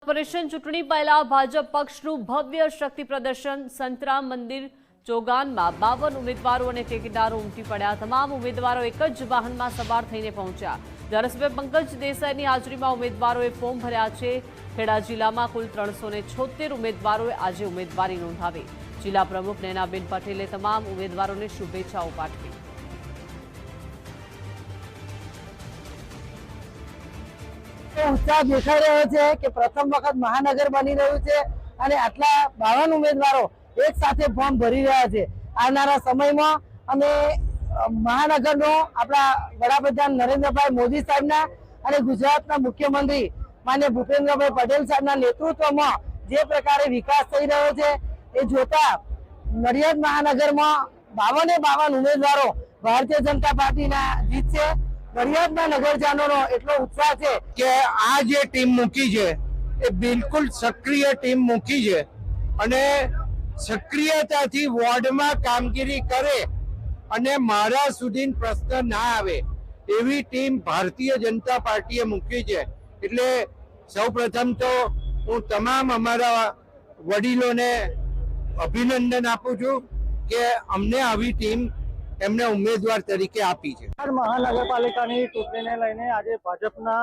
Corporation ચૂંટણી પહેલા ભાજપ પક્ષનું ભવ્ય શક્તિ પ્રદર્શન સંતરામ મંદિર ચોગાનમાં 52 ઉમેદવારો અને ટેકેદારો ઉમટી પડ્યા। તમામ ઉમેદવારો એક જ વાહનમાં સવાર થઈને પહોંચ્યા। ધારાસભ્ય પંકજ દેસાઈની હાજરીમાં ઉમેદવારોએ ફોર્મ ભર્યા છે। ખેડા જિલ્લામાં કુલ 376 ઉમેદવારોએ આજે ઉમેદવારી નોંધાવી। જિલ્લા પ્રમુખ નૈનાબેન પટેલે તમામ ઉમેદવારોને શુભેચ્છાઓ પાઠવી। उत्साह देखाई रह्यो छे कि प्रथम वखत महानगर बनी रह्युं छे अने आटला 52 उम्मीदवारो एक साथे फॉर्म भरी रह्या छे। आवनारा समयमां अमे महानगरनो आपणा वडाप्रधान नरेन्द्रभाई मोदी साहेबना अने गुजरातना मुख्यमंत्री माननीय भूपेन्द्रभाई पटेल साहेबना नेतृत्वमां जे प्रकारे विकास थई रह्यो छे ए जोता नडियाद महानगरमां 52 उम्मीदवारो भारतीय जनता पार्टीना जीतशे। नडियादना नगरजनोनो एटलो उत्साह छे के आ जे टीम मूकी छे ए बिल्कुल सक्रिय टीम मूकी छे अने सक्रियताथी वोर्डमां कामगीरी करे अने मारा सुधी प्रश्न ना आवे एवी टीम भारतीय जनता पार्टीए मूकी छे। एटले सौप्रथम तो हूँ तमाम अमारा वडीलोने अभिनंदन आपू छुं के अमने आवी टीम एमने उम्मीदवार तरीके आपी छे। महानगरपालिकानी चूंटणीने लईने आज भाजपना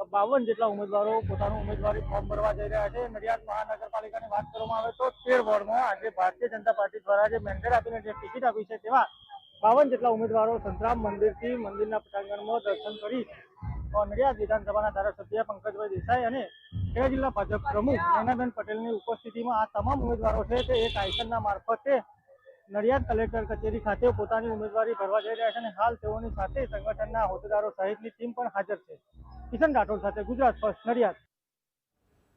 52 જેટલા ઉમેદવારો પોતાનું ઉમેદવારી ફોર્મ ભરવા જઈ રહ્યા છે। નડિયાદ મહાનગરપાલિકાની વાત કરવામાં આવે તો 13 વોર્ડમાં આજે ભારતીય જનતા પાર્ટી દ્વારા જે મેન્ડેટ આપીને જે ટિકિટ આપી છે તેવા 52 જેટલા ઉમેદવારો સંતરામ મંદિરથી મંદિરના પ્રાંગણમાં દર્શન કરી નડિયાદ વિધાનસભાના ધારાસભ્ય પંકજભાઈ દેસાઈ અને ખેડા જિલ્લા ભાજપ પ્રમુખ નૈનાબેન પટેલની ઉપસ્થિતિમાં આ તમામ ઉમેદવારો છે તે એક આઈસનના મારફતે નડિયાદ કલેક્ટર કચેરી ખાતે પોતાની ઉમેદવારી ભરવા જઈ રહ્યા છે અને હાલ તેઓની સાથે સંગઠનના હોદ્દેદારો સહિતની ટીમ પણ હાજર છે। કિશન રાઠોડ સાથે ગુજરાત ફર્સ્ટ નડિયાદ।